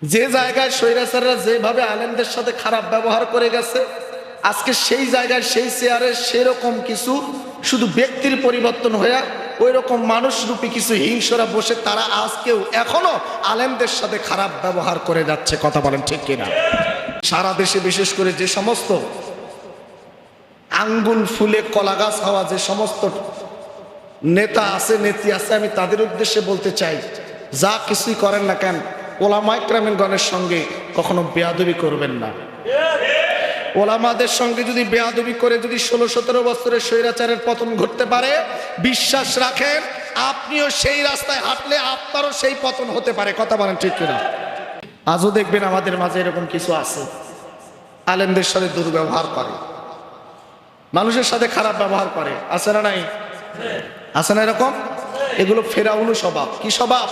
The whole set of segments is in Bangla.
যে জায়গায় স্বৈরাচাররা যেভাবে আলেমদের সাথে খারাপ ব্যবহার করে গেছে, আজকে সেই জায়গায় সেই চেয়ারে সেরকম কিছু শুধু ব্যক্তির পরিবর্তন হয়ে ওই রকম মানুষরূপী কিছু হিংসরা বসে তারা আজকেও এখনো আলেমদের সাথে খারাপ ব্যবহার করে যাচ্ছে। কথা বলেন ঠিক কিনা? সারা দেশে বিশেষ করে যে সমস্ত আঙ্গুল ফুলে কলা গাছ হওয়া যে সমস্ত নেতা আছে, নেত্রী আছে, আমি তাদের উদ্দেশ্যে বলতে চাই, যা কিছুই করেন না কেন ওলামায়ে কেরামগণের সঙ্গে কখনো বেয়াদবি করবেন না। ওলামাদের সঙ্গে যদি বেয়াদবি করে যদি 16-17 বছরের স্বৈরাচারের পতন ঘটতে পারে, বিশ্বাস রাখেন আপনিও সেই রাস্তায় হাঁটলে আপনারও সেই পতন হতে পারে। কথা বলেন ঠিক কিনা? আজও দেখবেন আমাদের মাঝে এরকম কিছু আছে, আলেমদের সাথে দুর্ব্যবহার করে, মানুষের সাথে খারাপ ব্যবহার করে। আছে না নাই? আছে না এরকম? এগুলো ফেরাউনি স্বভাব। কি স্বভাব?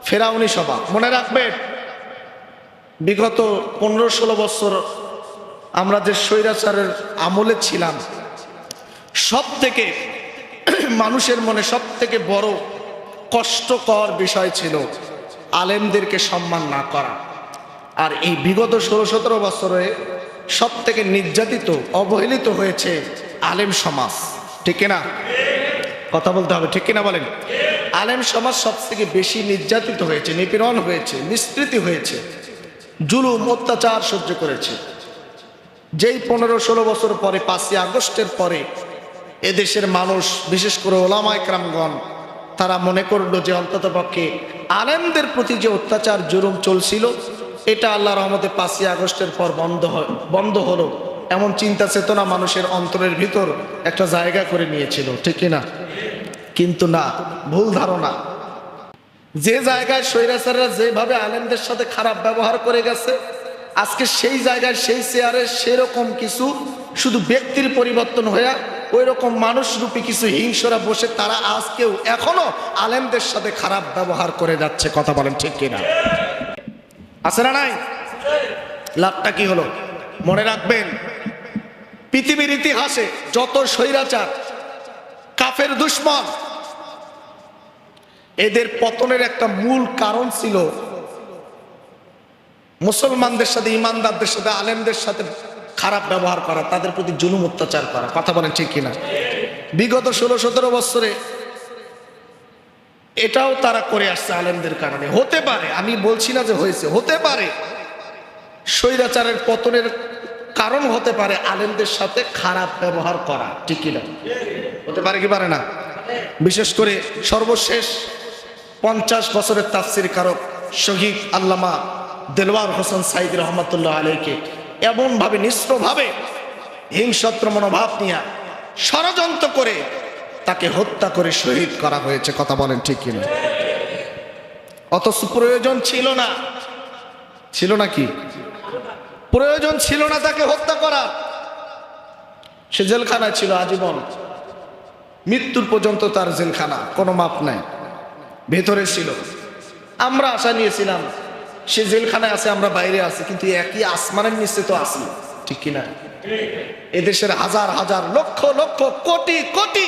ফেরাউনি স্বভাব। মনে রাখবেন, বিগত 15-16 বছর আমরা যে স্বৈরাচারের আমলে ছিলাম, সব থেকে মানুষের মনে সব থেকে বড় কষ্টকর বিষয় ছিল আলেমদেরকে সম্মান না করা। আর এই বিগত 16-17 বছরে সব থেকে নির্যাতিত অবহেলিত হয়েছে আলেম সমাজ। ঠিক কিনা? কথা বলতে হবে, ঠিক কিনা বলেন? আলেম সমাজ সব থেকে বেশি নির্যাতিত হয়েছে, নিপীড়ন হয়েছে, নিষ্কৃতি হয়েছে, জুলুম অত্যাচার সহ্য করেছে। যেই 15-16 বছর পরে 5ই আগস্টের পরে এদেশের মানুষ, বিশেষ করে ওলামায়ে কেরামগণ, তারা মনে করলো যে অন্ততপক্ষে আলেমদের প্রতি যে অত্যাচার জুলুম চলছিল এটা আল্লাহর রহমতে 5ই আগস্টের পর বন্ধ হলো, এমন চিন্তা চেতনা মানুষের অন্তরের ভিতর একটা জায়গা করে নিয়েছিল। ঠিক কিনা? কিন্তু না, ভুল ধারণা। যে জায়গায় স্বৈরাচাররা যেভাবে আলেমদের সাথে খারাপ ব্যবহার করে গেছে, আজকে সেই জায়গায় সেই চেয়ারে সেরকম কিছু শুধু ব্যক্তির পরিবর্তন হয়ে ওই রকম মানুষরূপী কিছু হিংসরা বসে তারা আজকেও এখনো আলেমদের সাথে খারাপ ব্যবহার করে যাচ্ছে। কথা বলেন ঠিক কিনা? আছে না নাই? লাভটা কি হলো? মনে রাখবেন, পৃথিবীর ইতিহাসে যত স্বৈরাচার, কাফের দুশমন, এদের পতনের একটা মূল কারণ ছিল মুসলমানদের সাথে, ইমানদারদের সাথে, আলেমদের সাথে খারাপ ব্যবহার করা, তাদের প্রতি জুলুম অত্যাচার করা। কথা বলেন ঠিক কিনা? বিগত 16-17 বছরে এটাও তারা করে আসছে আলেমদের কারণে। হতে পারে, আমি বলছি না যে হয়েছে, হতে পারে স্বৈরাচারের পতনের কারণ হতে পারে আলেমদের সাথে খারাপ ব্যবহার করা। ঠিক কিনা? হতে পারে কি পারে না? বিশেষ করে সর্বশেষ 50 বছরের তাফসীর কারক শহীদ আল্লামা দেলওয়ার হোসেন সাঈদী রহমাতুল্লাহ আলাইহিকে এমনভাবে নিঃস্বভাবে হিংস্র মনোভাব নিয়ে ষড়যন্ত্র করে তাকে হত্যা করে শহীদ করা হয়েছে। কথা বলেন ঠিক কিনা? অথচ প্রয়োজন ছিল না। ছিল না কি? প্রয়োজন ছিল না তাকে হত্যা করার। সে জেলখানায় ছিল আজীবন, মৃত্যুর পর্যন্ত তার জেলখানা, কোনো মাপ নাই, ভেতরে ছিল। আমরা আশা নিয়েছিলাম সে জেলখানায় আছে, আমরা বাইরে আছি, কিন্তু একই আসমানের নিচে তো আছি। ঠিক কিনা? এদেশের হাজার হাজার লক্ষ লক্ষ কোটি কোটি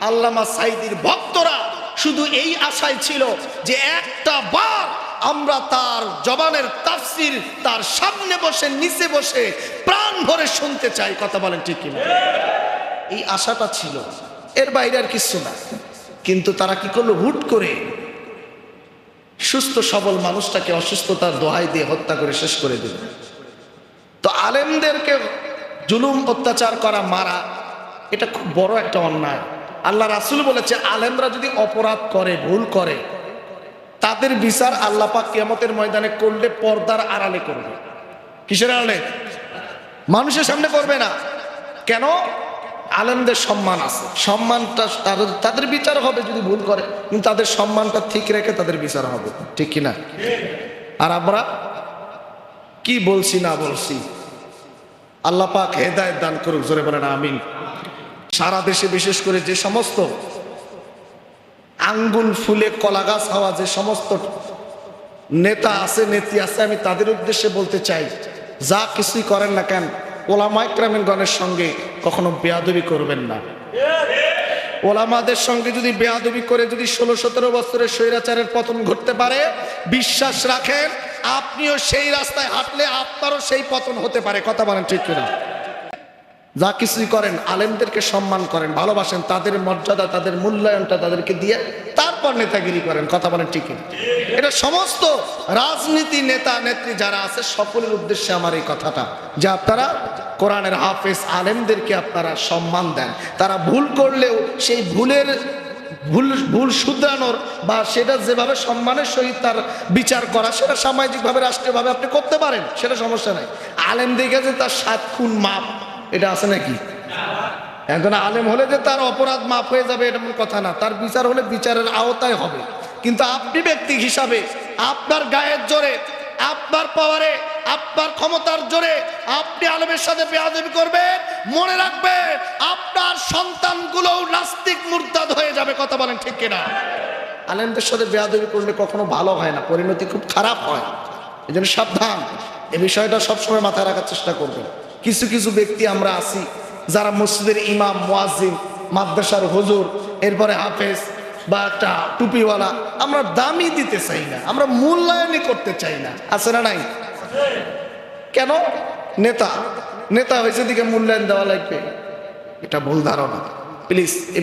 আল্লামা সাঈদীর ভক্তরা শুধু এই আশায় ছিল যে একটা বার আমরা তার জবানের তাফসীর তার সামনে বসে, নিচে বসে প্রাণ ভরে শুনতে চাই। কথা বলেন ঠিক কিনা? এই আশাটা ছিল, এর বাইরে আর কিছু না। কিন্তু তারা কি করলো? হুট করে সুস্থ সবল মানুষটাকে অসুস্থতার দোহাই দিয়ে হত্যা করে শেষ করে দিল। তো আলেমদেরকে জুলুম অত্যাচার করা, মারা, এটা খুব বড় একটা অন্যায়। আল্লাহ রাসূল বলেছে, আলেমরা যদি অপরাধ করে, ভুল করে, তাদের বিচার আল্লাহ পাক কিয়ামতের ময়দানে করলে পর্দার আড়ালে করবে। কিসের আড়ালে? মানুষের সামনে করবে না। কেন? আলেমদের সম্মান আছে, সম্মানটা তাদের বিচার হবে যদি ভুল করে, কিন্তু তাদের সম্মানটা ঠিক রেখে তাদের বিচার হবে। ঠিক কিনা? আর আমরা কি বলছি না বলছি, আল্লাহ পাক হেদায়েত দান করুক। জোরে বলেন আমিন। সারা দেশে বিশেষ করে যে সমস্ত আঙ্গুল ফুলে কলা গাছ হওয়া যে সমস্ত নেতা আছে, নেত্রী আছে, আমি তাদের উদ্দেশ্যে বলতে চাই, যা কিছুই করেন না কেন ওলামায়ে কেরামগণের সঙ্গে কখনো বেয়াদবি করবেন না। ওলামাদের সঙ্গে যদি বেয়াদবি করে যদি 16-17 বছরের স্বৈরাচারের পতন ঘটতে পারে, বিশ্বাস রাখেন আপনিও সেই রাস্তায় হাঁটলে আপনারও সেই পতন হতে পারে। কথা বলেন ঠিক কিনা? যা কিছুই করেন আলেমদেরকে সম্মান করেন, ভালোবাসেন, তাদের মর্যাদা তাদের মূল্যায়নটা তাদেরকে দিয়ে তারপর নেতাগিরি করেন। কথা বলেন ঠিক কিনা? এটা সমস্ত রাজনীতি নেতা নেত্রী যারা আছে সকলের উদ্দেশ্যে আমার এই কথাটা, যে আপনারা কোরআনের হাফেজ আলেমদেরকে আপনারা সম্মান দেন। তারা ভুল করলেও সেই ভুল শুধরানোর বা সেটা যেভাবে সম্মানের সহিত তার বিচার করা, সেটা সামাজিকভাবে রাষ্ট্রীয়ভাবে আপনি করতে পারেন, সেটা সমস্যা নাই। আলেম দেখে যে তার 7 খুন মাপ, এটা আছে নাকি? একজন আলেম হলে যে তার অপরাধ মাফ হয়ে যাবে এটা মূল কথা না, তার বিচার হলে বিচারের আওতায় হবে। কিন্তু আপনি ব্যক্তি হিসাবে আপনার গায়ের জোরে, আপনার পাওয়ারে, আপনার ক্ষমতার জোরে আপনি আলেমের সাথে বেয়াদবি করবেন, মনে রাখবেন আপনার সন্তানগুলোও নাস্তিক মুরতাদ হয়ে যাবে। কথা বলেন ঠিক কিনা? আলেমদের সাথে বেয়াদবি করলে কখনো ভালো হয় না, পরিণতি খুব খারাপ হয়। এই জন্য সাবধান, এই বিষয়টা সবসময় মাথায় রাখার চেষ্টা করবেন। কিছু কিছু ব্যক্তি আমরা আছি যারা মসজিদের ইমাম, মুয়াজ্জিন, মাদ্রাসার হুজুর, এরপরে হাফেজ বা একটা টুপিওয়ালা, আমরা দামই দিতে চাই না, আমরা মূল্যায়নই করতে চাই না। আছে না নাই? কেন? নেতা হয়েছে দিকে মূল্যায়ন দেওয়া লাগবে, এটা ভুল ধারণা। প্লিজ এ